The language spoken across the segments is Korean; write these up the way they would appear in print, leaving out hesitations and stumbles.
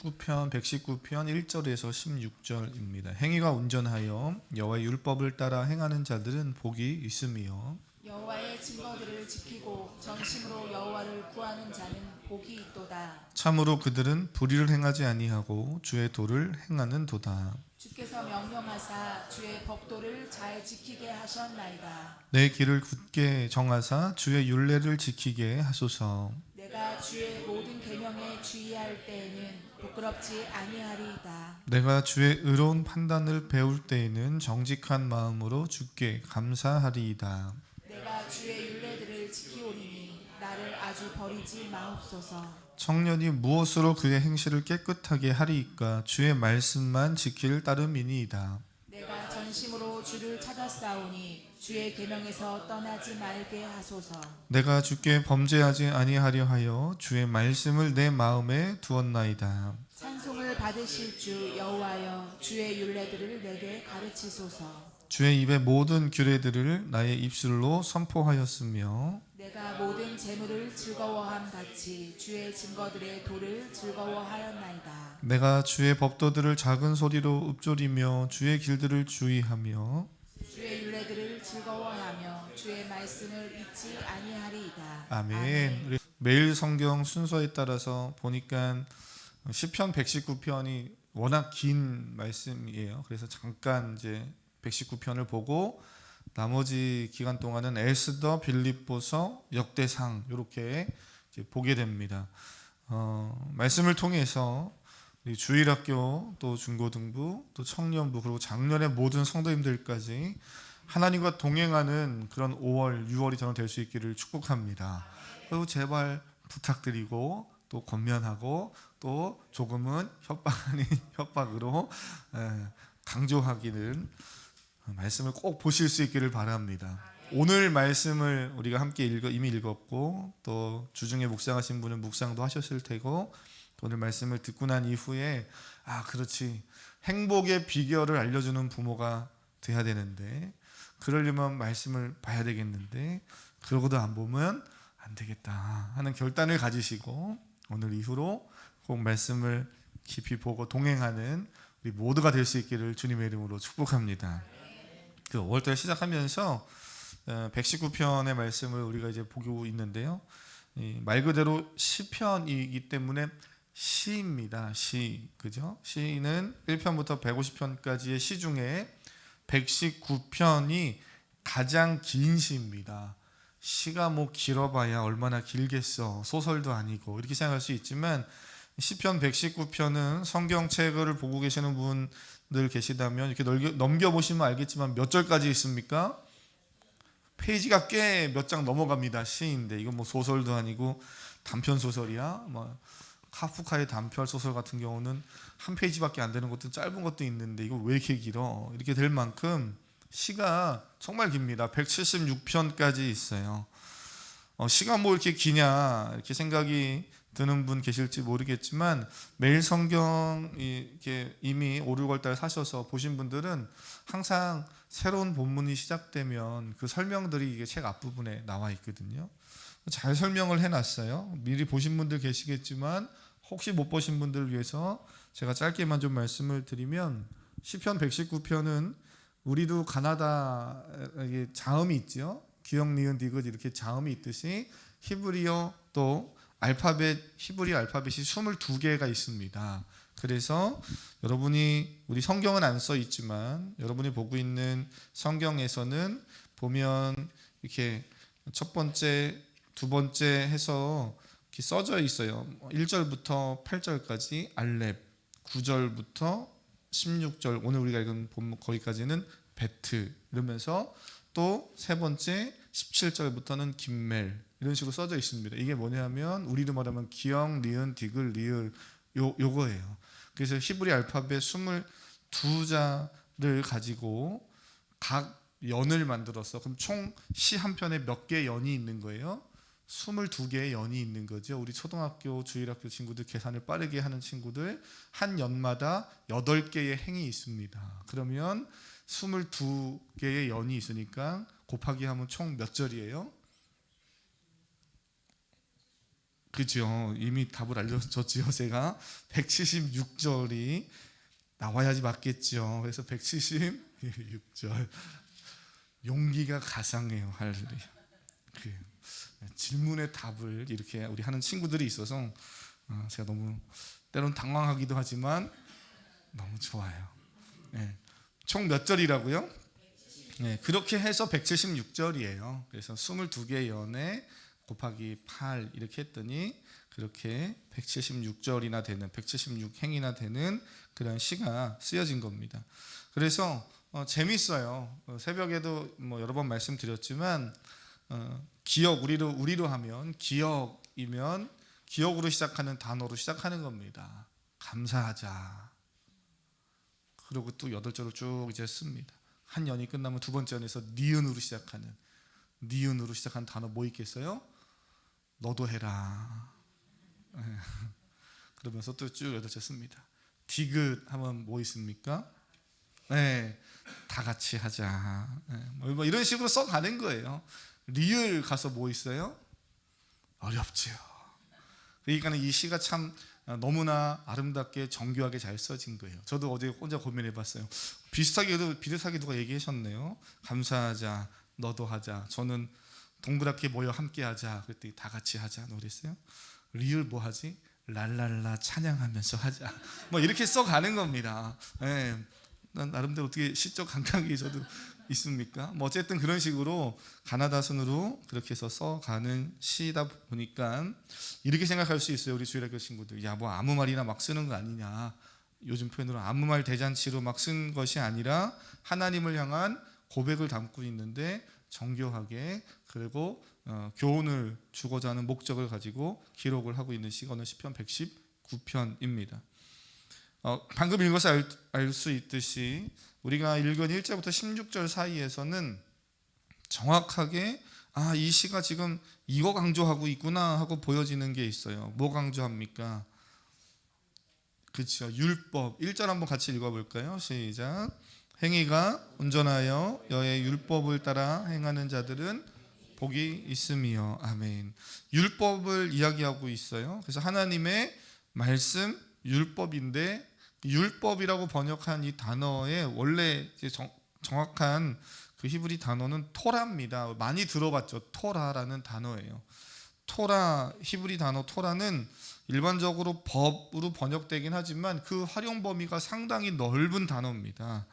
19편 119편 1절에서 16절입니다. 행위가 온전하여 여호와의 율법을 따라 행하는 자들은 복이 있음이요 여호와의 증거들을 지키고 전심으로 여호와를 구하는 자는 복이 있도다. 참으로 그들은 불의를 행하지 아니하고 주의 도를 행하는도다. 주께서 명령하사 주의 법도를 잘 지키게 하셨나이다. 내 길을 굳게 정하사 주의 율례를 지키게 하소서. 내가 주의 모든 계명에 주의할 때에는 부끄럽지 아니하리이다. 내가 주의 의로운 판단을 배울 때에는 정직한 마음으로 주께 감사하리이다. 내가 주의 율례들을 지키오리니 나를 아주 버리지 마옵소서. 청년이 무엇으로 그의 행실을 깨끗하게 하리이까 주의 말씀만 지킬 따름이니이다. 내가 전심으로 주를 찾았사오니 주의 계명에서 떠나지 말게 하소서. 내가 주께 범죄하지 아니하려 하여 주의 말씀을 내 마음에 두었나이다. 찬송을 받으실 주 여호와여 주의 율례들을 내게 가르치소서. 주의 입의 모든 규례들을 나의 입술로 선포하였으며 내가 모든 재물을 즐거워함 같이 주의 증거들의 도를 즐거워하였나이다. 내가 주의 법도들을 작은 소리로 읊조리며 주의 길들을 주의하며 주의 율례들을 즐거워하며 주의 말씀을 잊지 아니하리이다. 아멘. 우리 매일 성경 순서에 따라서 보니까 시편 119편이 워낙 긴 말씀이에요. 그래서 잠깐 이제 119편을 보고 나머지 기간 동안은 에스더, 빌립보서, 역대상 이렇게 이제 보게 됩니다. 말씀을 통해서 우리 주일학교 또 중고등부 또 청년부 그리고 작년의 모든 성도님들까지 하나님과 동행하는 그런 5월, 6월이 저는 될 수 있기를 축복합니다. 그리고 제발 부탁드리고 또 권면하고 또 조금은 협박 아닌 협박으로 강조하기는 말씀을 꼭 보실 수 있기를 바랍니다. 오늘 말씀을 우리가 함께 이미 읽었고 또 주중에 묵상하신 분은 묵상도 하셨을 테고 오늘 말씀을 듣고 난 이후에 그렇지 행복의 비결을 알려주는 부모가 돼야 되는데 그러려면 말씀을 봐야 되겠는데 그러고도 안 보면 안 되겠다 하는 결단을 가지시고 오늘 이후로 꼭 말씀을 깊이 보고 동행하는 우리 모두가 될 수 있기를 주님의 이름으로 축복합니다. 그 5월달 시작하면서 119편의 말씀을 우리가 이제 보고 있는데요. 말 그대로 시편이기 때문에 시입니다. 시, 그죠? 시는 1편부터 150편까지의 시 중에 119편이 가장 긴 시입니다. 시가 뭐 길어봐야 얼마나 길겠어. 소설도 아니고 이렇게 생각할 수 있지만 시편 119편은 성경책을 보고 계시는 분들 계시다면 이렇게 넘겨보시면 알겠지만 몇 절까지 있습니까? 페이지가 꽤 몇 장 넘어갑니다. 시인데 이건 뭐 소설도 아니고 단편 소설이야. 뭐 카프카의 단편 소설 같은 경우는 한 페이지밖에 안 되는 것도 짧은 것도 있는데 이거 왜 이렇게 길어? 이렇게 될 만큼 시가 정말 깁니다. 176편까지 있어요. 시가 뭐 이렇게 기냐 이렇게 생각이 드는 분 계실지 모르겠지만 매일 성경 이렇게 이미 5, 6월달 사셔서 보신 분들은 항상 새로운 본문이 시작되면 그 설명들이 이게 책 앞부분에 나와 있거든요. 잘 설명을 해놨어요. 미리 보신 분들 계시겠지만 혹시 못 보신 분들을 위해서 제가 짧게만 좀 말씀을 드리면 시편 119편은 우리도 가나다 자음이 있죠. 기역, 니은, 디귿 이렇게 자음이 있듯이 히브리어 또 히브리 알파벳이 22개가 있습니다. 그래서 여러분이 우리 성경은 안 써 있지만 여러분이 보고 있는 성경에서는 보면 이렇게 첫 번째, 두 번째 해서 이렇게 써져 있어요. 1절부터 8절까지 알렙, 9절부터 16절 오늘 우리가 읽은 본문 거기까지는 베트 이러면서 또 세 번째 17절부터는 김멜 이런 식으로 써져 있습니다. 이게 뭐냐면 우리로 말하면 기역, 니은, 디귿, 리을 요거예요. 그래서 히브리 알파벳 22자를 가지고 각 연을 만들었어. 그럼 총 시 한 편에 몇 개의 연이 있는 거예요? 22개의 연이 있는 거죠. 우리 초등학교, 주일학교 친구들 계산을 빠르게 하는 친구들 한 연마다 8개의 행이 있습니다. 그러면 22개의 연이 있으니까 곱하기 하면 총 몇 절이에요? 그죠? 이미 답을 알려줬지요. 제가 176절이 나와야지 맞겠죠. 그래서 176절 용기가 가상해요. 할렐루야. 그 질문의 답을 이렇게 우리 하는 친구들이 있어서 제가 너무 때론 당황하기도 하지만 너무 좋아요. 네. 총 몇 절이라고요? 네, 그렇게 해서 176절이에요. 그래서 22개의 연에 곱하기 8 이렇게 했더니 그렇게 176절이나 되는 176행이나 되는 그런 시가 쓰여진 겁니다. 그래서 재밌어요. 새벽에도 뭐 여러 번 말씀드렸지만 기억 우리로 하면 기억이면 기억으로 시작하는 단어로 시작하는 겁니다. 감사하자. 그리고 또 8절을 쭉 이제 씁니다. 한 연이 끝나면 두 번째 연에서 니은으로 시작하는 단어 뭐 있겠어요? 너도 해라. 그러면서 또 쭉 8절 씁니다. 디귿 하면 뭐 있습니까? 네, 다 같이 하자. 뭐 이런 식으로 써가는 거예요. 리을 가서 뭐 있어요? 어렵지요. 그러니까 이 시가 참 너무나 아름답게 정교하게 잘 써진 거예요. 저도 어제 혼자 고민해봤어요. 비슷하게 누가 얘기하셨네요. 감사하자, 너도 하자. 저는 동그랗게 모여 함께하자. 그랬더니 다 같이 하자 그랬어요. 리을 뭐 하지? 랄랄라 찬양하면서 하자. 뭐 이렇게 써가는 겁니다. 네. 난 나름대로 어떻게 시적 감각이 저도 있습니까? 뭐 어쨌든 그런 식으로 가나다순으로 그렇게 해서 써가는 시다 보니까 이렇게 생각할 수 있어요. 우리 주일학교 친구들, 야 뭐 아무 말이나 막 쓰는 거 아니냐. 요즘 표현으로 아무 말 대잔치로 막 쓴 것이 아니라 하나님을 향한 고백을 담고 있는데 정교하게 그리고 교훈을 주고자 하는 목적을 가지고 기록을 하고 있는 시가 시편 119편입니다. 방금 읽어서 알 수 있듯이 우리가 읽은 1절부터 16절 사이에서는 정확하게 이 시가 지금 이거 강조하고 있구나 하고 보여지는 게 있어요. 뭐 강조합니까? 그렇죠. 율법. 1절 한번 같이 읽어볼까요? 시작. 행위가 온전하여 여의 율법을 따라 행하는 자들은 복이 있음이요. 아멘. 율법을 이야기하고 있어요. 그래서 하나님의 말씀 율법인데 율법이라고 번역한 이 단어의 원래 정확한 그 히브리 단어는 토라입니다. 많이 들어봤죠. 토라라는 단어예요. 토라, 히브리 단어 토라는 일반적으로 법으로 번역되긴 하지만 그 활용 범위가 상당히 넓은 단어입니다.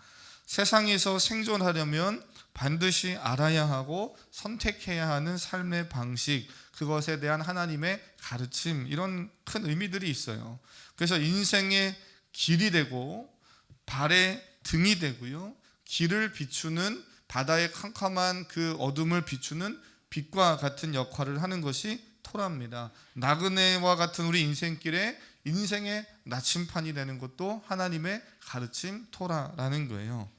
세상에서 생존하려면 반드시 알아야 하고 선택해야 하는 삶의 방식, 그것에 대한 하나님의 가르침, 이런 큰 의미들이 있어요. 그래서 인생의 길이 되고 발의 등이 되고요, 길을 비추는 바다의 캄캄한 그 어둠을 비추는 빛과 같은 역할을 하는 것이 토라입니다. 나그네와 같은 우리 인생길에 인생의 나침판이 되는 것도 하나님의 가르침 토라라는 거예요.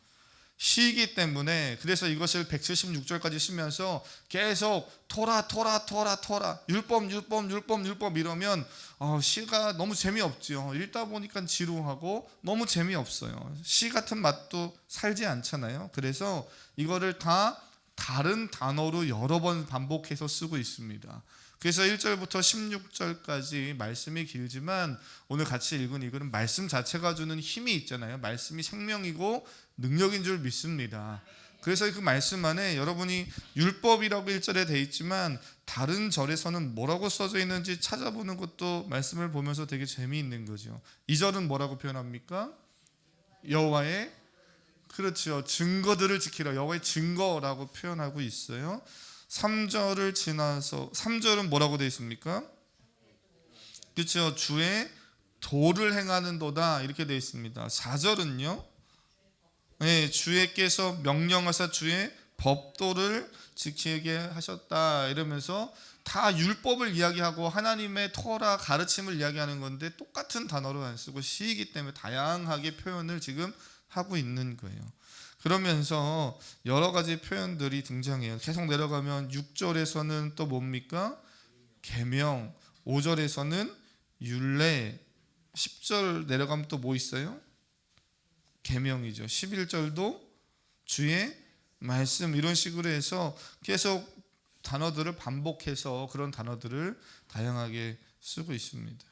시이기 때문에 그래서 이것을 176절까지 쓰면서 계속 토라 율법 이러면 시가 너무 재미없죠. 읽다 보니까 지루하고 너무 재미없어요. 시 같은 맛도 살지 않잖아요. 그래서 이거를 다 다른 단어로 여러 번 반복해서 쓰고 있습니다. 그래서 1절부터 16절까지 말씀이 길지만 오늘 같이 읽은 이거는 말씀 자체가 주는 힘이 있잖아요. 말씀이 생명이고 능력인 줄 믿습니다. 그래서 그 말씀 안에 여러분이 율법이라고 1절에 돼 있지만 다른 절에서는 뭐라고 써져 있는지 찾아보는 것도 말씀을 보면서 되게 재미있는 거죠. 2절은 뭐라고 표현합니까? 여호와의, 그렇죠, 증거들을 지키라. 여호와의 증거라고 표현하고 있어요. 3절을 지나서 3절은 뭐라고 되어 있습니까? 그렇죠, 주의 도를 행하는도다 이렇게 되어 있습니다. 4절은요, 네, 주께서 명령하사 주의 법도를 지키게 하셨다 이러면서 다 율법을 이야기하고 하나님의 토라 가르침을 이야기하는 건데 똑같은 단어로 안 쓰고 시이기 때문에 다양하게 표현을 지금 하고 있는 거예요. 그러면서 여러 가지 표현들이 등장해요. 계속 내려가면 6절에서는 또 뭡니까? 계명. 5절에서는 율례. 10절 내려가면 또 뭐 있어요? 계명이죠. 11절도 주의 말씀, 이런 식으로 해서 계속 단어들을 반복해서 그런 단어들을 다양하게 쓰고 있습니다.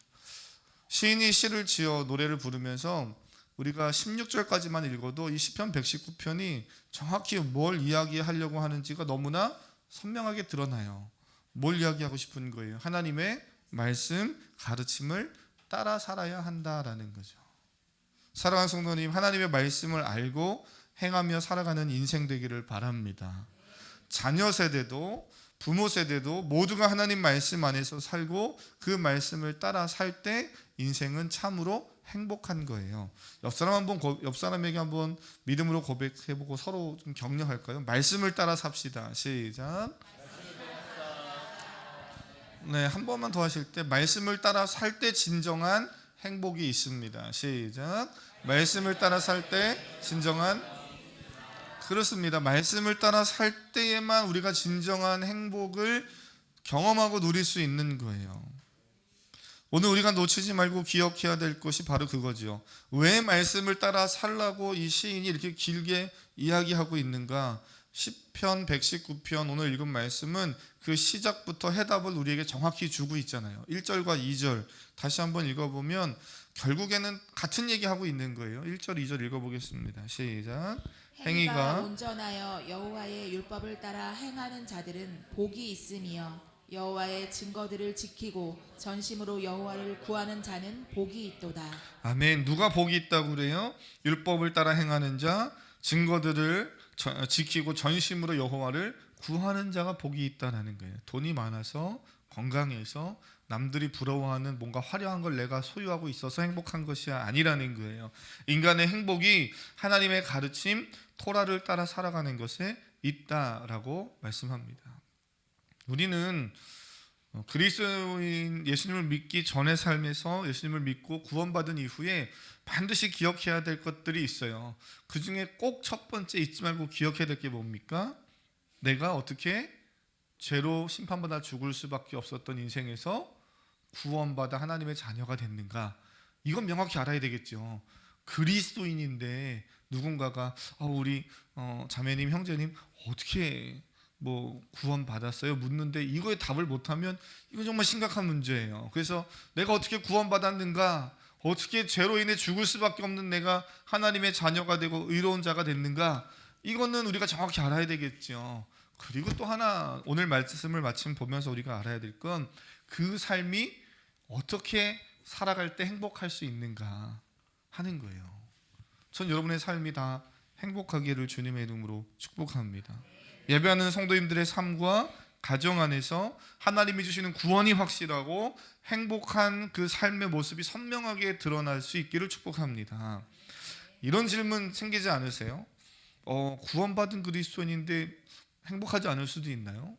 시인이 시를 지어 노래를 부르면서 우리가 16절까지만 읽어도 이 시편 119편이 정확히 뭘 이야기하려고 하는지가 너무나 선명하게 드러나요. 뭘 이야기하고 싶은 거예요? 하나님의 말씀, 가르침을 따라 살아야 한다라는 거죠. 사랑하는 성도님, 하나님의 말씀을 알고 행하며 살아가는 인생 되기를 바랍니다. 자녀 세대도 부모 세대도 모두가 하나님 말씀 안에서 살고 그 말씀을 따라 살 때 인생은 참으로 행복한 거예요. 옆 사람에게 한번 믿음으로 고백해보고 서로 좀 격려할까요? 말씀을 따라 삽시다. 시작. 네, 한 번만 더 하실 때 말씀을 따라 살 때 진정한 행복이 있습니다. 시작. 말씀을 따라 살 때 진정한, 그렇습니다. 말씀을 따라 살 때에만 우리가 진정한 행복을 경험하고 누릴 수 있는 거예요. 오늘 우리가 놓치지 말고 기억해야 될 것이 바로 그거죠. 왜 말씀을 따라 살라고 이 시인이 이렇게 길게 이야기하고 있는가? 시편 119편 오늘 읽은 말씀은 그 시작부터 해답을 우리에게 정확히 주고 있잖아요. 1절과 2절 다시 한번 읽어보면 결국에는 같은 얘기하고 있는 거예요. 1절, 2절 읽어보겠습니다. 시작. 행위가 온전하여 여호와의 율법을 따라 행하는 자들은 복이 있으며 여호와의 증거들을 지키고 전심으로 여호와를 구하는 자는 복이 있도다. 아멘. 누가 복이 있다고 그래요? 율법을 따라 행하는 자, 증거들을 지키고 전심으로 여호와를 구하는 자가 복이 있다는 거예요. 돈이 많아서 건강해서 남들이 부러워하는 뭔가 화려한 걸 내가 소유하고 있어서 행복한 것이 아니라는 거예요. 인간의 행복이 하나님의 가르침, 토라를 따라 살아가는 것에 있다라고 말씀합니다. 우리는 그리스도인 예수님을 믿기 전의 삶에서 예수님을 믿고 구원받은 이후에 반드시 기억해야 될 것들이 있어요. 그 중에 꼭 첫 번째 잊지 말고 기억해야 될 게 뭡니까? 내가 어떻게 죄로 심판받아 죽을 수밖에 없었던 인생에서 구원받아 하나님의 자녀가 됐는가? 이건 명확히 알아야 되겠죠. 그리스도인인데 누군가가 우리 자매님, 형제님 어떻게 구원 받았어요? 묻는데 이거에 답을 못하면 이거 정말 심각한 문제예요. 그래서 내가 어떻게 구원 받았는가? 어떻게 죄로 인해 죽을 수밖에 없는 내가 하나님의 자녀가 되고 의로운 자가 됐는가? 이거는 우리가 정확히 알아야 되겠죠. 그리고 또 하나 오늘 말씀을 마침 보면서 우리가 알아야 될 건 그 삶이 어떻게 살아갈 때 행복할 수 있는가 하는 거예요. 전 여러분의 삶이 다 행복하기를 주님의 이름으로 축복합니다. 예배하는 성도님들의 삶과 가정 안에서 하나님이 주시는 구원이 확실하고 행복한 그 삶의 모습이 선명하게 드러날 수 있기를 축복합니다. 이런 질문 생기지 않으세요? 구원받은 그리스도인인데 행복하지 않을 수도 있나요?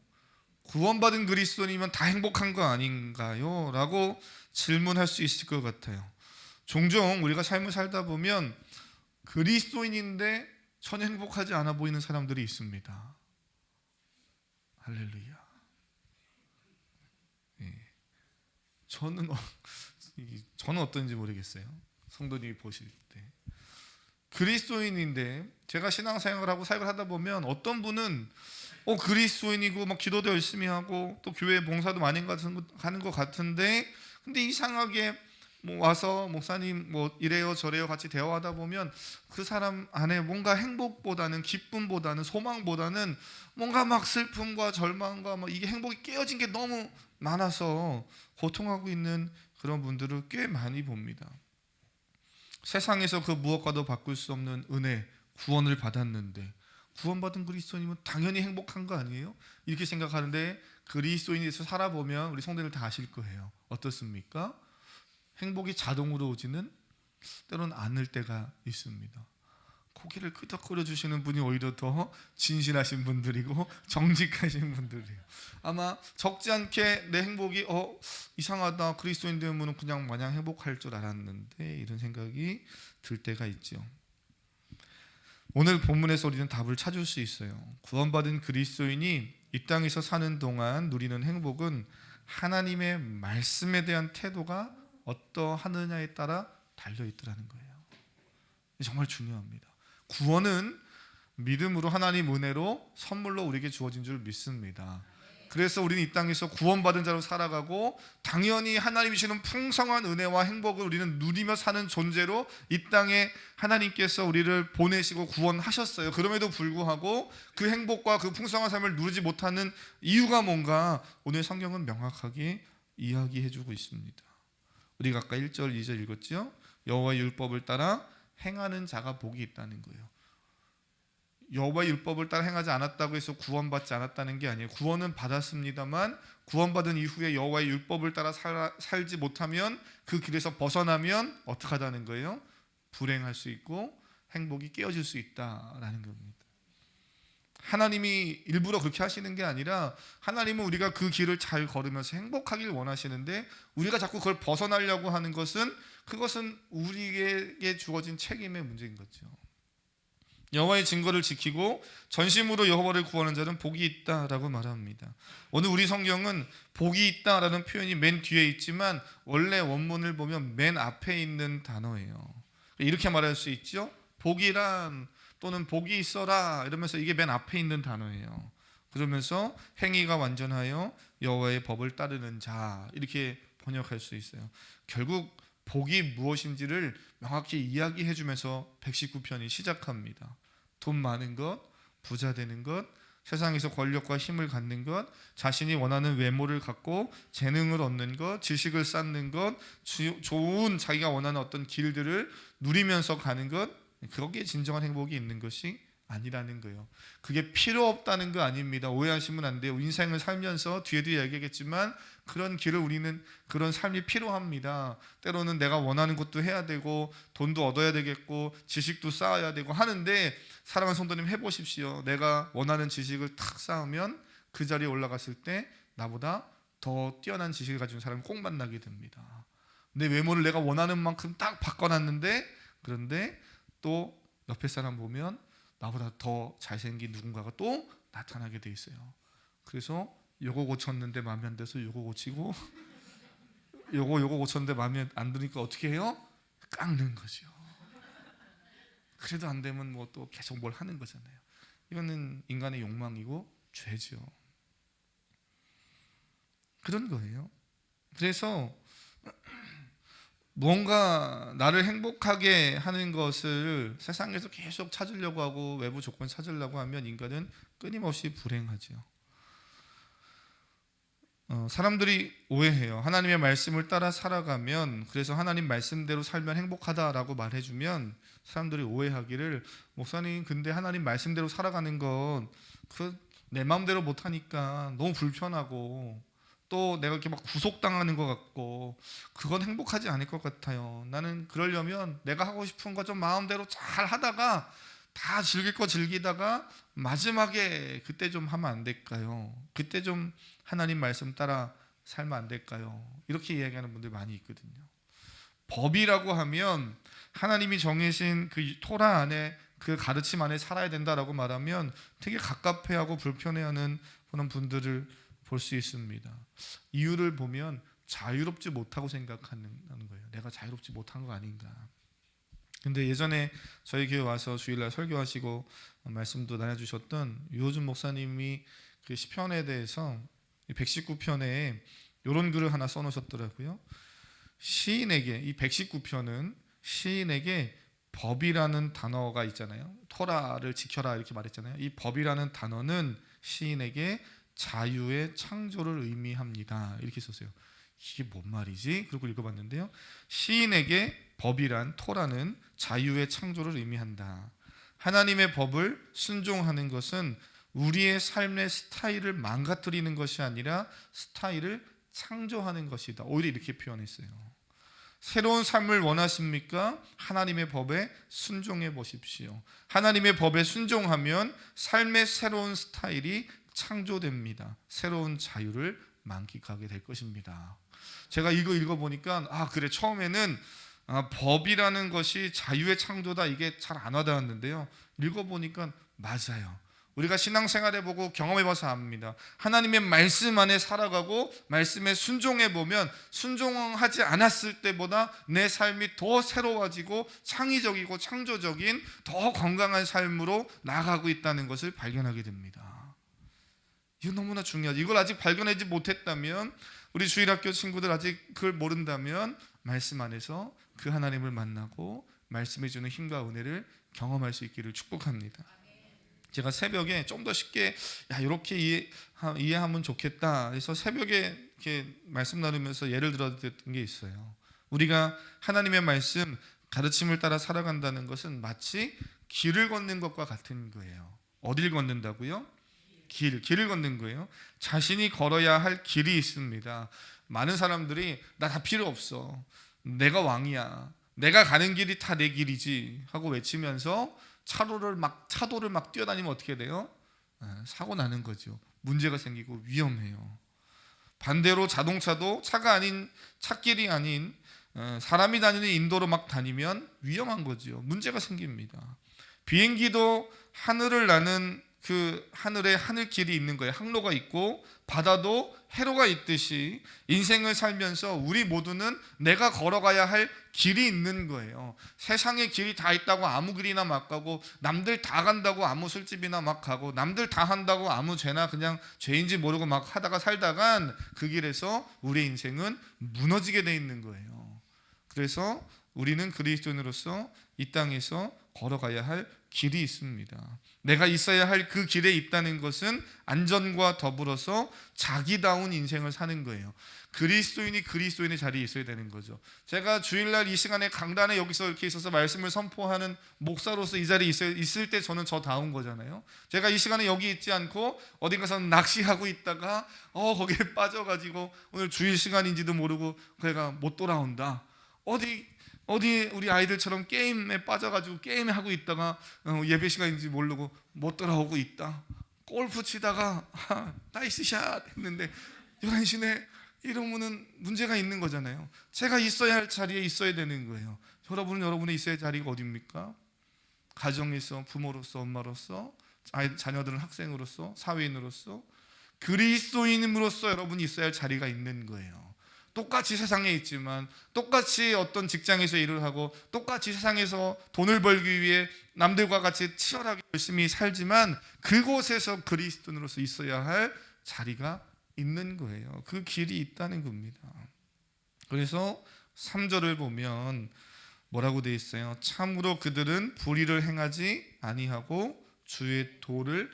구원받은 그리스도인이면 다 행복한 거 아닌가요? 라고 질문할 수 있을 것 같아요. 종종 우리가 삶을 살다 보면 그리스도인인데 전혀 행복하지 않아 보이는 사람들이 있습니다. 할렐루야. 저는 어떤지 모르겠어요. 성도님이 보실 때 그리스도인인데 제가 신앙생활을 하고 사역을 하다 보면 어떤 분은 그리스도인이고 막 기도도 열심히 하고 또 교회 봉사도 많이 가는 것 같은데 근데 이상하게 와서 목사님 이래요 저래요 같이 대화하다 보면 그 사람 안에 뭔가 행복보다는 기쁨보다는 소망보다는 뭔가 막 슬픔과 절망과 이게 행복이 깨어진 게 너무 많아서 고통하고 있는 그런 분들을 꽤 많이 봅니다. 세상에서 그 무엇과도 바꿀 수 없는 은혜, 구원을 받았는데 구원받은 그리스도인이면 당연히 행복한 거 아니에요? 이렇게 생각하는데 그리스도인에서 살아보면 우리 성도들 다 아실 거예요. 어떻습니까? 행복이 자동으로 오지는 때로는 않을 때가 있습니다. 고개를 끄덕거려 주시는 분이 오히려 더 진실하신 분들이고 정직하신 분들이에요. 아마 적지 않게 내 행복이 이상하다 그리스도인 되면 그냥 마냥 행복할 줄 알았는데 이런 생각이 들 때가 있죠. 오늘 본문에서 우리는 답을 찾을 수 있어요. 구원받은 그리스도인이 이 땅에서 사는 동안 누리는 행복은 하나님의 말씀에 대한 태도가 어떠하느냐에 따라 달려있더라는 거예요. 정말 중요합니다. 구원은 믿음으로 하나님 은혜로 선물로 우리에게 주어진 줄 믿습니다. 그래서 우리는 이 땅에서 구원받은 자로 살아가고 당연히 하나님이 주시는 풍성한 은혜와 행복을 우리는 누리며 사는 존재로 이 땅에 하나님께서 우리를 보내시고 구원하셨어요. 그럼에도 불구하고 그 행복과 그 풍성한 삶을 누리지 못하는 이유가 뭔가 오늘 성경은 명확하게 이야기해주고 있습니다. 우리가 아까 1절 2절 읽었죠. 여호와의 율법을 따라 행하는 자가 복이 있다는 거예요. 여호와의 율법을 따라 행하지 않았다고 해서 구원받지 않았다는 게 아니에요. 구원은 받았습니다만 구원받은 이후에 여호와의 율법을 따라 살지 못하면 그 길에서 벗어나면 어떻게 하다는 거예요? 불행할 수 있고 행복이 깨어질 수 있다라는 겁니다. 하나님이 일부러 그렇게 하시는 게 아니라 하나님은 우리가 그 길을 잘 걸으면서 행복하길 원하시는데 우리가 자꾸 그걸 벗어나려고 하는 것은 그것은 우리에게 주어진 책임의 문제인 거죠. 여호와의 증거를 지키고 전심으로 여호와를 구하는 자는 복이 있다라고 말합니다. 오늘 우리 성경은 복이 있다라는 표현이 맨 뒤에 있지만 원래 원문을 보면 맨 앞에 있는 단어예요. 이렇게 말할 수 있죠. 복이란 또는 복이 있어라 이러면서 이게 맨 앞에 있는 단어예요. 그러면서 행위가 완전하여 여호와의 법을 따르는 자 이렇게 번역할 수 있어요. 결국 복이 무엇인지를 명확히 이야기해 주면서 119편이 시작합니다. 돈 많은 것, 부자 되는 것, 세상에서 권력과 힘을 갖는 것, 자신이 원하는 외모를 갖고 재능을 얻는 것, 지식을 쌓는 것, 좋은 자기가 원하는 어떤 길들을 누리면서 가는 것, 거기에 진정한 행복이 있는 것이 아니라는 거예요. 그게 필요 없다는 거 아닙니다. 오해하시면 안 돼요. 인생을 살면서 뒤에도 얘기하겠지만 그런 길을 우리는 그런 삶이 필요합니다. 때로는 내가 원하는 것도 해야 되고 돈도 얻어야 되겠고 지식도 쌓아야 되고 하는데 사랑하는 성도님 해보십시오. 내가 원하는 지식을 탁 쌓으면 그 자리에 올라갔을 때 나보다 더 뛰어난 지식을 가진 사람을 꼭 만나게 됩니다. 내 외모를 내가 원하는 만큼 딱 바꿔놨는데 그런데 또 옆에 사람 보면 나보다 더 잘생긴 누군가가 또 나타나게 돼 있어요. 그래서 요거 고쳤는데 마음에 안 들어서 요거 고치고 요거 고쳤는데 마음에 안 드니까 어떻게 해요? 깎는 거죠. 그래도 안 되면 뭐 또 계속 뭘 하는 거잖아요. 이거는 인간의 욕망이고 죄죠. 그런 거예요. 그래서 뭔가 나를 행복하게 하는 것을 세상에서 계속 찾으려고 하고 외부 조건 찾으려고 하면 인간은 끊임없이 불행하죠. 사람들이 오해해요. 하나님의 말씀을 따라 살아가면 그래서 하나님 말씀대로 살면 행복하다라고 말해주면 사람들이 오해하기를 목사님 근데 하나님 말씀대로 살아가는 건 내 마음대로 못하니까 너무 불편하고 또 내가 이렇게 막 구속당하는 것 같고 그건 행복하지 않을 것 같아요. 나는 그러려면 내가 하고 싶은 거 좀 마음대로 잘 하다가 다 즐길 거 즐기다가 마지막에 그때 좀 하면 안 될까요? 그때 좀 하나님 말씀 따라 살면 안 될까요? 이렇게 이야기하는 분들 많이 있거든요. 법이라고 하면 하나님이 정해진 그 토라 안에 그 가르침 안에 살아야 된다라고 말하면 되게 갑갑해하고 불편해하는 그런 분들을 볼 수 있습니다. 이유를 보면 자유롭지 못하고 생각하는 거예요. 내가 자유롭지 못한 거 아닌가. 근데 예전에 저희 교회 와서 주일날 설교하시고 말씀도 나눠주셨던 유호준 목사님이 그 시편에 대해서 119편에 이런 글을 하나 써놓으셨더라고요. 시인에게 이 119편은 시인에게 법이라는 단어가 있잖아요. 토라를 지켜라 이렇게 말했잖아요. 이 법이라는 단어는 시인에게 자유의 창조를 의미합니다. 이렇게 썼어요. 이게 뭔 말이지? 그리고 읽어봤는데요. 시인에게 법이란 토라는 자유의 창조를 의미한다. 하나님의 법을 순종하는 것은 우리의 삶의 스타일을 망가뜨리는 것이 아니라 스타일을 창조하는 것이다. 오히려 이렇게 표현했어요. 새로운 삶을 원하십니까? 하나님의 법에 순종해 보십시오. 하나님의 법에 순종하면 삶의 새로운 스타일이 창조됩니다. 새로운 자유를 만끽하게 될 것입니다. 제가 이거 읽어보니까 그래 처음에는 법이라는 것이 자유의 창조다 이게 잘 안 와닿았는데요. 읽어보니까 맞아요. 우리가 신앙생활해보고 경험해봐서 압니다. 하나님의 말씀 안에 살아가고 말씀에 순종해보면 순종하지 않았을 때보다 내 삶이 더 새로워지고 창의적이고 창조적인 더 건강한 삶으로 나아가고 있다는 것을 발견하게 됩니다. 이거 너무나 중요하죠. 이걸 아직 발견하지 못했다면, 우리 주일학교 친구들 아직 그걸 모른다면 말씀 안에서 그 하나님을 만나고 말씀해 주는 힘과 은혜를 경험할 수 있기를 축복합니다. 제가 새벽에 좀 더 쉽게 이렇게 이해하면 좋겠다 해서 새벽에 이렇게 말씀 나누면서 예를 들었던 게 있어요. 우리가 하나님의 말씀 가르침을 따라 살아간다는 것은 마치 길을 걷는 것과 같은 거예요. 어딜 걷는다고요? 길을 걷는 거예요. 자신이 걸어야 할 길이 있습니다. 많은 사람들이 나 다 필요 없어, 내가 왕이야, 내가 가는 길이 다 내 길이지 하고 외치면서 차도를 막 뛰어다니면 어떻게 돼요? 사고 나는 거죠. 문제가 생기고 위험해요. 반대로 자동차도 차가 아닌, 차길이 아닌 사람이 다니는 인도로 막 다니면 위험한 거죠. 문제가 생깁니다. 비행기도 하늘을 나는 그 하늘에 하늘길이 있는 거예요. 항로가 있고, 바다도 해로가 있듯이 인생을 살면서 우리 모두는 내가 걸어가야 할 길이 있는 거예요. 세상에 길이 다 있다고 아무 길이나 막 가고, 남들 다 간다고 아무 술집이나 막 가고, 남들 다 한다고 아무 죄나 그냥 죄인지 모르고 막 하다가 살다간 그 길에서 우리의 인생은 무너지게 돼 있는 거예요. 그래서 우리는 그리스도인으로서 이 땅에서 걸어가야 할 길이 있습니다. 내가 있어야 할 그 길에 있다는 것은 안전과 더불어서 자기다운 인생을 사는 거예요. 그리스도인이 그리스도인의 자리에 있어야 되는 거죠. 제가 주일날 이 시간에 강단에 여기서 이렇게 있어서 말씀을 선포하는 목사로서 이 자리에 있을 때 저는 저다운 거잖아요. 제가 이 시간에 여기 있지 않고 어디 가서 낚시하고 있다가 거기에 빠져가지고 오늘 주일 시간인지도 모르고 그가 못 돌아온다. 어디 우리 아이들처럼 게임에 빠져가지고 게임에 하고 있다가 예배 시간인지 모르고 못 돌아오고 있다. 골프 치다가 나이스 샷 했는데 11시네 이러면은 문제가 있는 거잖아요. 제가 있어야 할 자리에 있어야 되는 거예요. 여러분의 있어야 할 자리가 어디입니까? 가정에서, 부모로서, 엄마로서, 자녀들은 학생으로서, 사회인으로서, 그리스도인으로서 여러분이 있어야 할 자리가 있는 거예요. 똑같이 세상에 있지만, 똑같이 어떤 직장에서 일을 하고, 똑같이 세상에서 돈을 벌기 위해 남들과 같이 치열하게 열심히 살지만, 그곳에서 그리스도인으로서 있어야 할 자리가 있는 거예요. 그 길이 있다는 겁니다. 그래서 3절을 보면 뭐라고 되어 있어요? 참으로 그들은 불의를 행하지 아니하고 주의 도를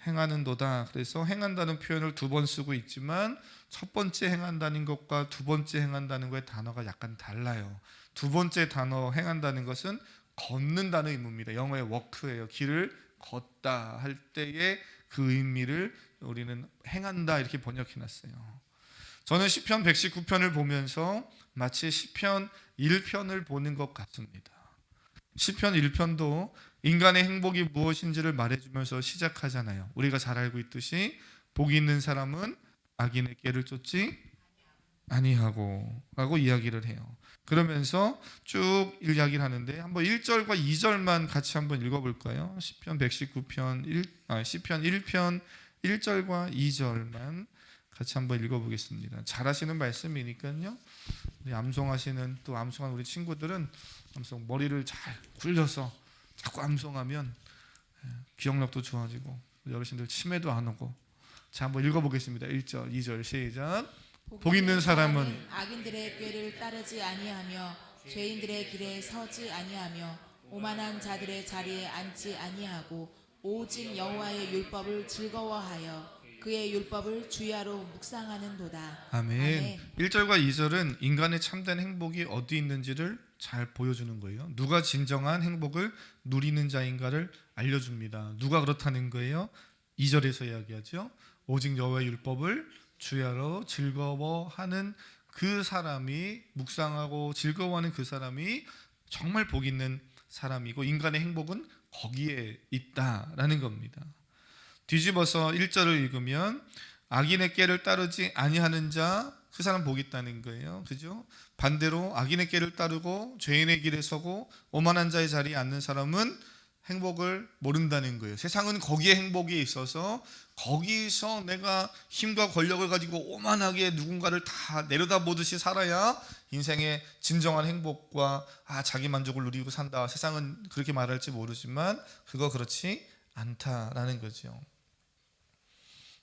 행하는도다. 그래서 행한다는 표현을 2번 쓰고 있지만 첫 번째 행한다는 것과 두 번째 행한다는 것의 단어가 약간 달라요. 두 번째 단어 행한다는 것은 걷는다는 의미입니다. 영어의 워크예요. 길을 걷다 할 때의 그 의미를 우리는 행한다 이렇게 번역해놨어요. 저는 시편 119편을 보면서 마치 시편 1편을 보는 것 같습니다. 시편 1편도 인간의 행복이 무엇인지를 말해주면서 시작하잖아요. 우리가 잘 알고 있듯이 복이 있는 사람은 악인의 꾀를 쫓지 아니하고 라고 이야기를 해요. 그러면서 쭉 이야기를 하는데 한번 1절과 2절만 같이 한번 읽어볼까요? 시편 119편 시편 1편 1절과 2절만 같이 한번 읽어보겠습니다. 잘하시는 말씀이니까요. 우리 암송하는 우리 친구들은 암송 머리를 잘 굴려서 자꾸 암송하면 기억력도 좋아지고 어르신들 치매도 안 오고. 자, 한번 읽어보겠습니다. 1절, 2절 시작. 복 있는 사람은 악인들의 꾀를 따르지 아니하며 죄인들의 길에 서지 아니하며 오만한 자들의 자리에 앉지 아니하고 오직 여호와의 율법을 즐거워하여 그의 율법을 주야로 묵상하는도다. 아멘. 1절과 2절은 인간의 참된 행복이 어디 있는지를 잘 보여주는 거예요. 누가 진정한 행복을 누리는 자인가를 알려줍니다. 누가 그렇다는 거예요? 2절에서 이야기하죠. 오직 여호와의 율법을 주야로 즐거워하는 그 사람이, 묵상하고 즐거워하는 그 사람이 정말 복 있는 사람이고 인간의 행복은 거기에 있다라는 겁니다. 뒤집어서 1절을 읽으면 악인의 꾀를 따르지 아니하는 자, 그 사람 복이 있다는 거예요. 그죠? 반대로 악인의 꾀를 따르고 죄인의 길에 서고 오만한 자의 자리에 앉는 사람은 행복을 모른다는 거예요. 세상은 거기에 행복이 있어서 거기서 내가 힘과 권력을 가지고 오만하게 누군가를 다 내려다보듯이 살아야 인생의 진정한 행복과 자기 만족을 누리고 산다. 세상은 그렇게 말할지 모르지만 그거 그렇지 않다라는 거죠.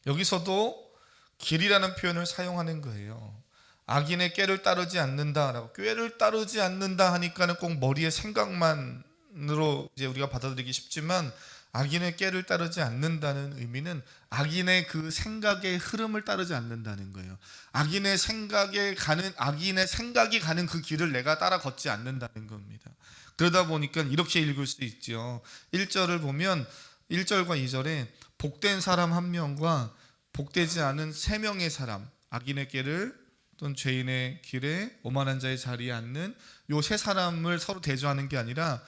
여기서도 길이라는 표현을 사용하는 거예요. 악인의 꾀를 따르지 않는다라고. 꾀를 따르지 않는다 하니까는 꼭 머리의 생각만으로 이제 우리가 받아들이기 쉽지만, 악인의 꾀를 따르지 않는다는 의미는 악인의 그 생각의 흐름을 따르지 않는다는 거예요. 악인의 생각이 가는 그 길을 내가 따라 걷지 않는다는 겁니다. 그러다 보니까 이렇게 읽을 수 있죠. 1절을 보면 1절과 2절에 복된 사람 한 명과 복되지 않은 3명의 사람, 악인의 꾀를 또는 죄인의 길에 오만한 자의 자리에 앉는 요 3사람을 서로 대조하는 게 아니라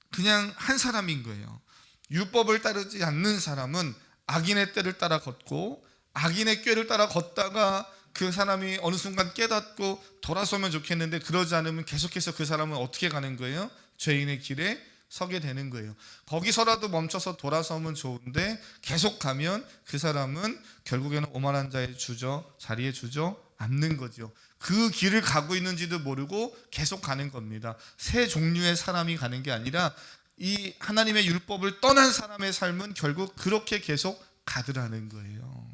그냥 한 사람인 거예요. 율법을 따르지 않는 사람은 악인의 꾀를 따라 걷고, 악인의 꾀를 따라 걷다가 그 사람이 어느 순간 깨닫고 돌아서면 좋겠는데 그러지 않으면 계속해서 그 사람은 어떻게 가는 거예요? 죄인의 길에 서게 되는 거예요. 거기서라도 멈춰서 돌아서면 좋은데 계속 가면 그 사람은 결국에는 오만한 자의 자리에 주저앉는 거죠. 그 길을 가고 있는지도 모르고 계속 가는 겁니다. 세 종류의 사람이 가는 게 아니라 이 하나님의 율법을 떠난 사람의 삶은 결국 그렇게 계속 가더라는 거예요.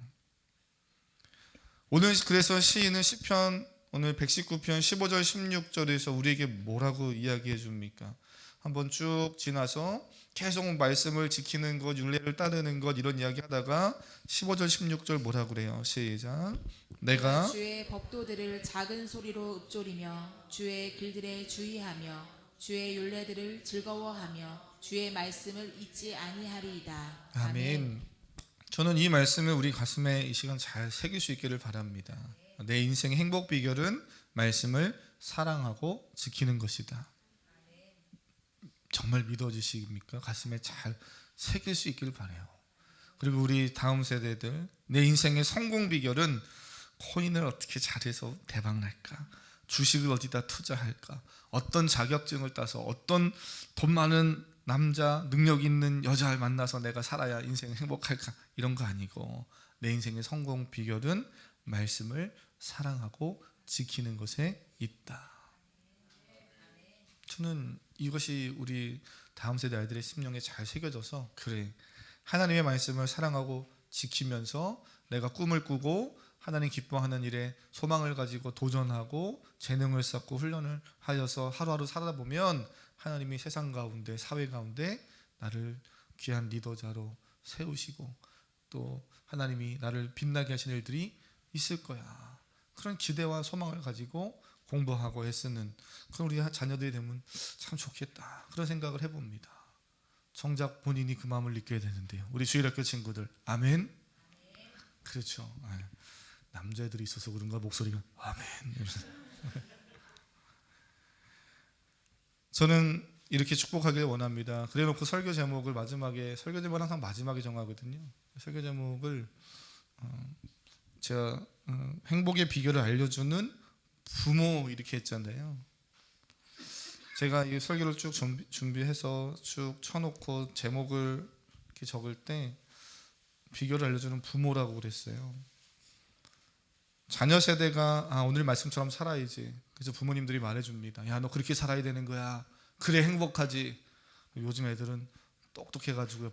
오늘 그래서 시인은 시편 오늘 119편 15절 16절에서 우리에게 뭐라고 이야기해 줍니까? 한번 쭉 지나서 계속 말씀을 지키는 것, 율례를 따르는 것 이런 이야기 하다가 15절 16절 뭐라고 그래요? 시작. 내가 주의 법도들을 작은 소리로 읊조리며 주의 길들에 주의하며 주의 율례들을 즐거워하며 주의 말씀을 잊지 아니하리이다. 아멘. 저는 이 말씀을 우리 가슴에 이 시간 잘 새길 수 있기를 바랍니다. 내 인생의 행복 비결은 말씀을 사랑하고 지키는 것이다. 정말 믿어지십니까? 가슴에 잘 새길 수 있기를 바라요. 그리고 우리 다음 세대들, 내 인생의 성공 비결은 코인을 어떻게 잘해서 대박 날까? 주식을 어디다 투자할까? 어떤 자격증을 따서 어떤 돈 많은 남자, 능력 있는 여자를 만나서 내가 살아야 인생 행복할까? 이런 거 아니고, 내 인생의 성공 비결은 말씀을 사랑하고 지키는 것에 있다. 저는 이것이 우리 다음 세대 아이들의 심령에 잘 새겨져서, 그래, 하나님의 말씀을 사랑하고 지키면서 내가 꿈을 꾸고 하나님 기뻐하는 일에 소망을 가지고 도전하고 재능을 쌓고 훈련을 하여서 하루하루 살다 보면 하나님이 세상 가운데, 사회 가운데 나를 귀한 리더자로 세우시고 또 하나님이 나를 빛나게 하시는 일들이 있을 거야. 그런 기대와 소망을 가지고 공부하고 애쓰는 그런 우리 자녀들이 되면 참 좋겠다, 그런 생각을 해봅니다. 정작 본인이 그 마음을 느껴야 되는데요. 우리 주일학교 친구들, 아멘. 그렇죠. 남자애들이 있어서 그런가 목소리가 아멘. 저는 이렇게 축복하길 원합니다. 그래놓고 설교 제목을 마지막에, 설교 제목은 항상 마지막에 정하거든요. 설교 제목을 제가 행복의 비결을 알려주는 부모 이렇게 했잖아요. 제가 이 설교를 쭉 준비해서 쭉 쳐놓고 제목을 이렇게 적을 때 비결을 알려주는 부모라고 그랬어요. 자녀 세대가 오늘 말씀처럼 살아야지. 그래서 부모님들이 말해줍니다. 야, 너 그렇게 살아야 되는 거야. 그래 행복하지. 요즘 애들은 똑똑해가지고요.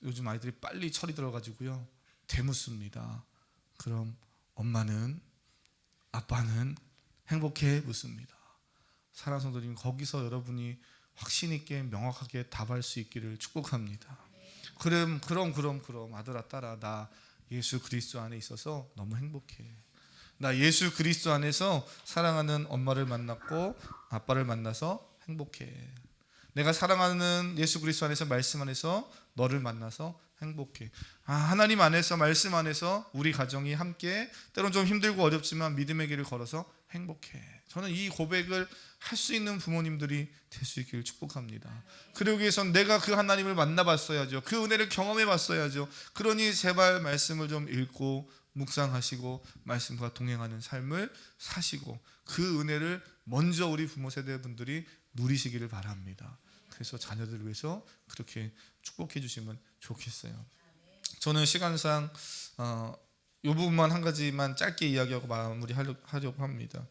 요즘 아이들이 빨리 철이 들어가지고요. 되묻습니다. 그럼 엄마는, 아빠는 행복해? 묻습니다. 사랑하는 성도님, 거기서 여러분이 확신 있게 명확하게 답할 수 있기를 축복합니다. 그럼 아들아 딸아, 나 예수 그리스도 안에 있어서 너무 행복해. 나 예수 그리스도 안에서 사랑하는 엄마를 만났고 아빠를 만나서 행복해. 내가 사랑하는 예수 그리스도 안에서, 말씀 안에서 너를 만나서 행복해. 하나님 안에서, 말씀 안에서 우리 가정이 함께 때론 좀 힘들고 어렵지만 믿음의 길을 걸어서 행복해. 저는 이 고백을 할 수 있는 부모님들이 될 수 있기를 축복합니다. 그러기 위해선 내가 그 하나님을 만나봤어야죠. 그 은혜를 경험해봤어야죠. 그러니 제발 말씀을 좀 읽고 묵상하시고 말씀과 동행하는 삶을 사시고 그 은혜를 먼저 우리 부모 세대분들이 누리시기를 바랍니다. 그래서 자녀들을 위해서 그렇게 축복해 주시면 좋겠어요. 저는 시간상 이 부분만 한 가지만 짧게 이야기하고 마무리하려고 합니다.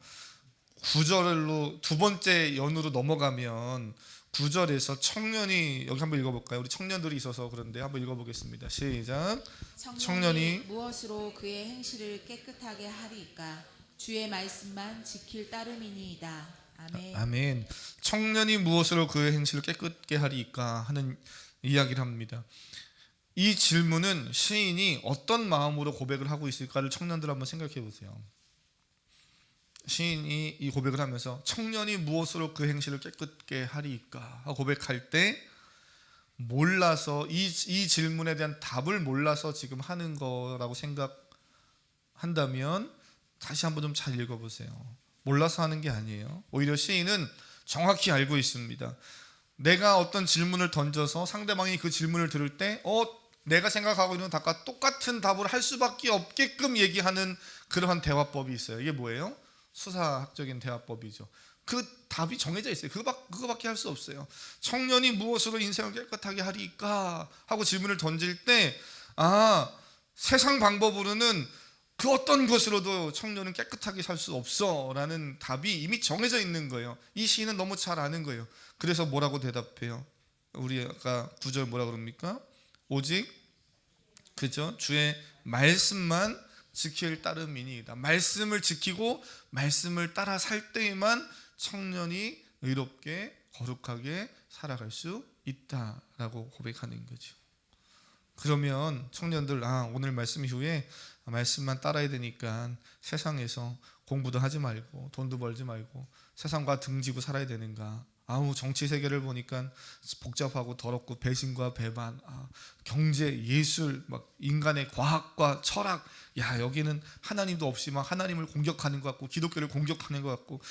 구절로 두 번째 연으로 넘어가면 9절에서 청년이, 여기 한번 읽어볼까요? 우리 청년들이 있어서 그런데 한번 읽어보겠습니다. 시작. 청년이 무엇으로 그의 행실을 깨끗하게 하리이까? 주의 말씀만 지킬 따름이니이다. 아멘. 아멘. 청년이 무엇으로 그의 행실을 깨끗게 하리이까 하는 이야기를 합니다. 이 질문은 시인이 어떤 마음으로 고백을 하고 있을까를 청년들 한번 생각해 보세요. 시인이 이 고백을 하면서 청년이 무엇으로 그 행실을 깨끗게 하리이까 하고 고백할 때 몰라서 이 질문에 대한 답을 몰라서 지금 하는 거라고 생각한다면 다시 한번 좀 잘 읽어보세요. 몰라서 하는 게 아니에요. 오히려 시인은 정확히 알고 있습니다. 내가 어떤 질문을 던져서 상대방이 그 질문을 들을 때 내가 생각하고 있는 답과 똑같은 답을 할 수밖에 없게끔 얘기하는 그러한 대화법이 있어요. 이게 뭐예요? 수사학적인 대화법이죠. 그 답이 정해져 있어요. 그거밖에 할 수 없어요. 청년이 무엇으로 인생을 깨끗하게 하리까 하고 질문을 던질 때 세상 방법으로는 그 어떤 것으로도 청년은 깨끗하게 살 수 없어 라는 답이 이미 정해져 있는 거예요. 이 시인은 너무 잘 아는 거예요. 그래서 뭐라고 대답해요? 우리 아까 9절 뭐라 그럽니까? 오직 그저 주의 말씀만 지킬 따름이니이다. 말씀을 지키고 말씀을 따라 살 때에만 청년이 의롭게 거룩하게 살아갈 수 있다라고 고백하는 거죠. 그러면 청년들 오늘 말씀 이후에 말씀만 따라야 되니까 세상에서 공부도 하지 말고 돈도 벌지 말고 세상과 등지고 살아야 되는가? 정치 세계를 보니까 복잡하고 더럽고 배신과 배반, 경제, 예술, 막 인간의 과학과 철학, 여기는 하나님도 없이 막 하나님을 공격하는 것 같고 기독교를 공격하는 것 같고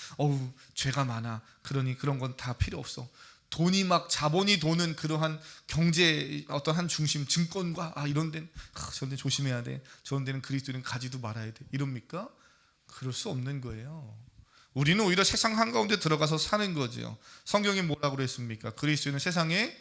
죄가 많아. 그러니 그런 건 다 필요 없어. 돈이 막 자본이 도는 그러한 경제 어떤 한 중심, 증권과 이런 데는 저런 데 조심해야 돼. 저런 데는 그리스도인은 가지도 말아야 돼. 이럽니까? 그럴 수 없는 거예요. 우리는 오히려 세상 한가운데 들어가서 사는 거죠. 성경이 뭐라고 그랬습니까? 그리스도는 세상의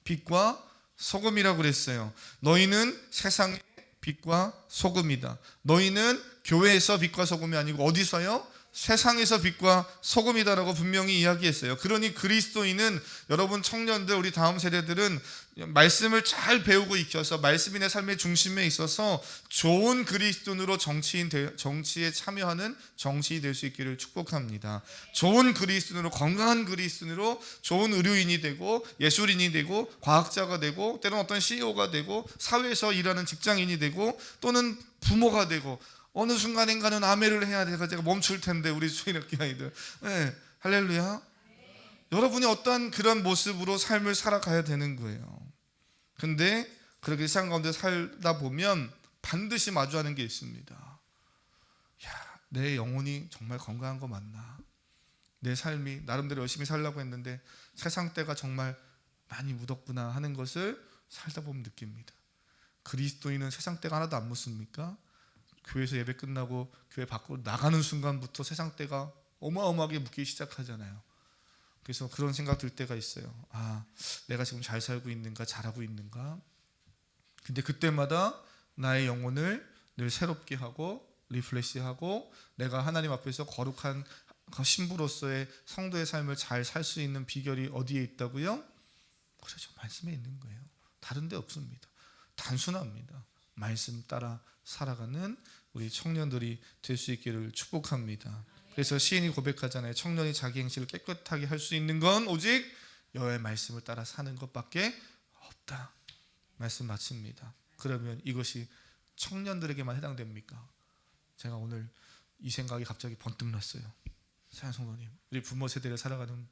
빛과 소금이라고 그랬어요. 너희는 세상의 빛과 소금이다. 너희는 교회에서 빛과 소금이 아니고 어디서요? 세상에서 빛과 소금이다라고 분명히 이야기했어요. 그러니 그리스도인은 여러분 청년들, 우리 다음 세대들은 말씀을 잘 배우고 익혀서 말씀인의 삶의 중심에 있어서 좋은 그리스도인으로 정치에 참여하는 정치인이 될 수 있기를 축복합니다. 좋은 그리스도인으로, 건강한 그리스도인으로 좋은 의료인이 되고 예술인이 되고 과학자가 되고 때로는 어떤 CEO가 되고 사회에서 일하는 직장인이 되고 또는 부모가 되고 어느 순간인가는 아멘을 해야 돼서 제가 멈출 텐데 우리 수인학교 아이들. 할렐루야. 여러분이 어떠한 그런 모습으로 삶을 살아가야 되는 거예요. 근데 그렇게 세상 가운데 살다 보면 반드시 마주하는 게 있습니다. 내 영혼이 정말 건강한 거 맞나? 내 삶이 나름대로 열심히 살려고 했는데 세상 때가 정말 많이 묻었구나 하는 것을 살다 보면 느낍니다. 그리스도인은 세상 때가 하나도 안 묻습니까? 교회에서 예배 끝나고 교회 밖으로 나가는 순간부터 세상 때가 어마어마하게 묻기 시작하잖아요. 그래서 그런 생각 들 때가 있어요. 내가 지금 잘 살고 있는가, 잘하고 있는가? 근데 그때마다 나의 영혼을 늘 새롭게 하고 리프레시하고 내가 하나님 앞에서 거룩한 신부로서의 성도의 삶을 잘 살 수 있는 비결이 어디에 있다고요? 그렇죠. 말씀에 있는 거예요. 다른 데 없습니다. 단순합니다. 말씀 따라 살아가는 우리 청년들이 될 수 있기를 축복합니다. 그래서 시인이 고백하잖아요. 청년이 자기 행실을 깨끗하게 할 수 있는 건 오직 여호와의 말씀을 따라 사는 것밖에 없다. 말씀 마칩니다. 그러면 이것이 청년들에게만 해당됩니까? 제가 오늘 이 생각이 갑자기 번뜩 났어요. 사랑 성도님, 우리 부모 세대를 살아가는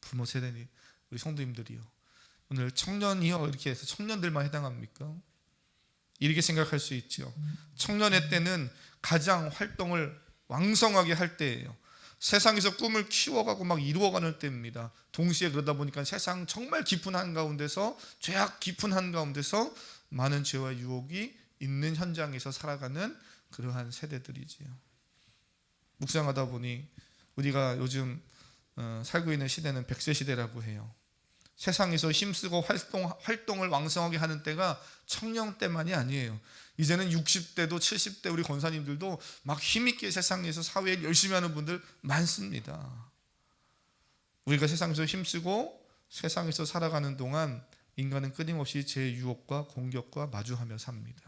부모 세대니 우리 성도님들이요. 오늘 청년이요 이렇게 해서 청년들만 해당합니까? 이렇게 생각할 수 있죠. 청년의 때는 가장 활동을 왕성하게 할 때예요. 세상에서 꿈을 키워가고 막 이루어가는 때입니다. 동시에 그러다 보니까 세상 정말 깊은 한가운데서 죄악 깊은 한가운데서 많은 죄와 유혹이 있는 현장에서 살아가는 그러한 세대들이지요. 묵상하다 보니 우리가 요즘 살고 있는 시대는 100세 시대라고 해요. 세상에서 힘쓰고 활동을 왕성하게 하는 때가 청년 때만이 아니에요. 이제는 60대도 70대 우리 권사님들도 막 힘있게 세상에서 사회에 열심히 하는 분들 많습니다. 우리가 세상에서 힘쓰고 세상에서 살아가는 동안 인간은 끊임없이 제 유혹과 공격과 마주하며 삽니다.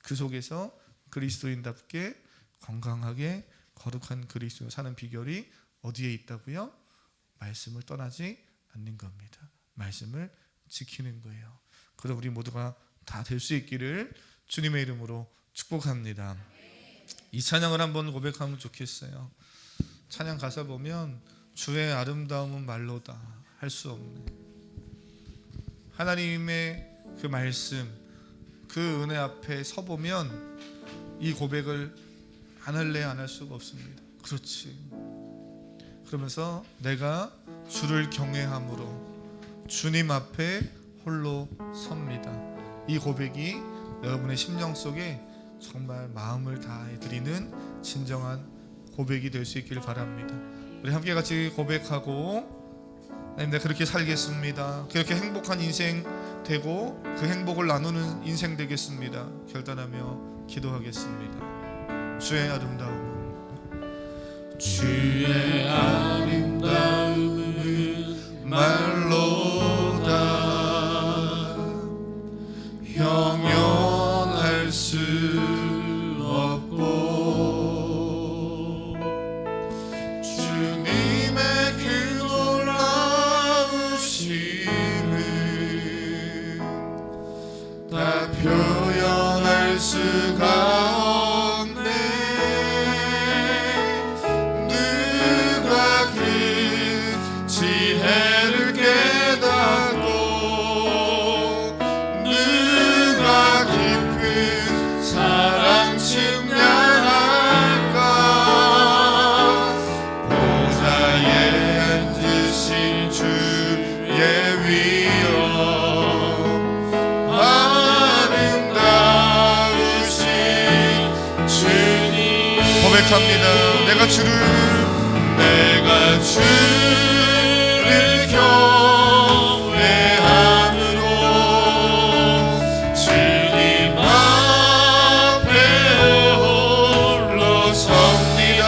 그 속에서 그리스도인답게 건강하게 거룩한 그리스도로 사는 비결이 어디에 있다고요? 말씀을 떠나지 않는 겁니다. 말씀을 지키는 거예요. 그럼 우리 모두가 다 될 수 있기를 주님의 이름으로 축복합니다. 이 찬양을 한번 고백하면 좋겠어요. 찬양 가사 보면 주의 아름다움은 말로다 할 수 없네. 하나님의 그 말씀, 그 은혜 앞에 서보면 이 고백을 안 할래 안 할 수가 없습니다. 그렇지. 그러면서 내가 주를 경외함으로 주님 앞에 홀로 섭니다. 이 고백이 여러분의 심령 속에 정말 마음을 다해 드리는 진정한 고백이 될 수 있기를 바랍니다. 우리 함께 같이 고백하고 하나님 내가 그렇게 살겠습니다. 그렇게 행복한 인생 되고 그 행복을 나누는 인생 되겠습니다. 결단하며 기도하겠습니다. 주의 아름다움은 주의 아름다움은 말로다 형용할 수 없고 주님의 그 놀라우심은 다 표현할 수가 없네. 누가 그 지혜를 깨닫고 누가 깊은 사랑 측량할까. 보좌에 앉으신 주의 위엄 아름다우신 주님 고백합니다. 내가 주를 경외함으로 주님 앞에 홀로 섭니다.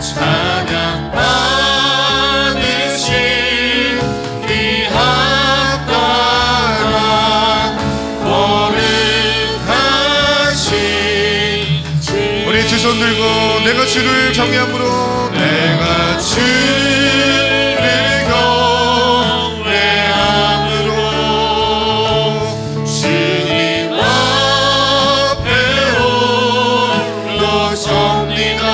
찬양 받으신 귀한 따라 거룩하신 주님. 우리 두 손 들고 내가 주를 경외함으로 내가 주를 경외함으로 주님 앞에 홀로 섭니다.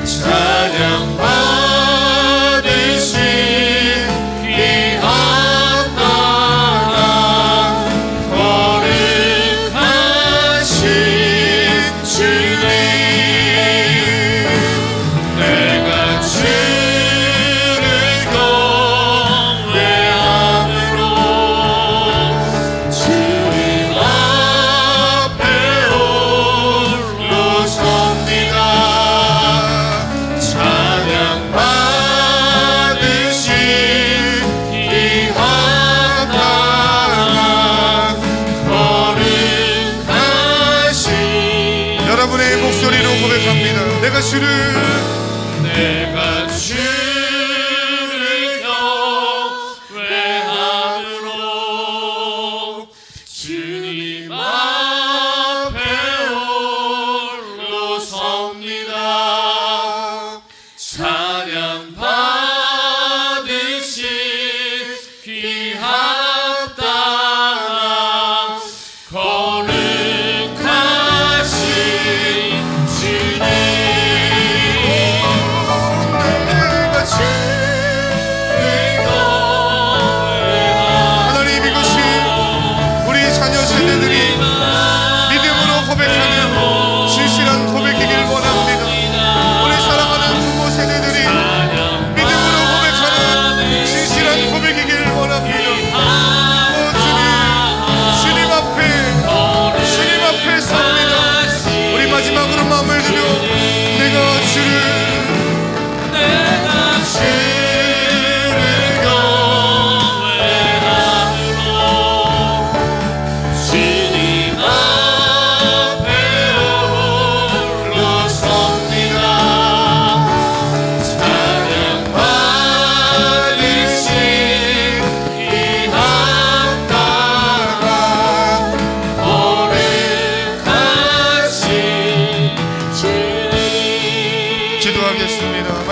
찬양 받으신 귀한 따라 거룩하신 주님. 내가 주를 경외함으로 주님 앞에 홀로 섭니다. 찬양 받으신 귀한 따라 거룩하신 여러분의 목소리로 고백합니다. 내가 주를 경외함으로 주님 앞에 홀로 섭니다. 찬양 받으신 귀한 땅 거룩하신 주님.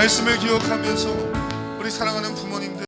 말씀을 기억하면서 우리 사랑하는 부모님들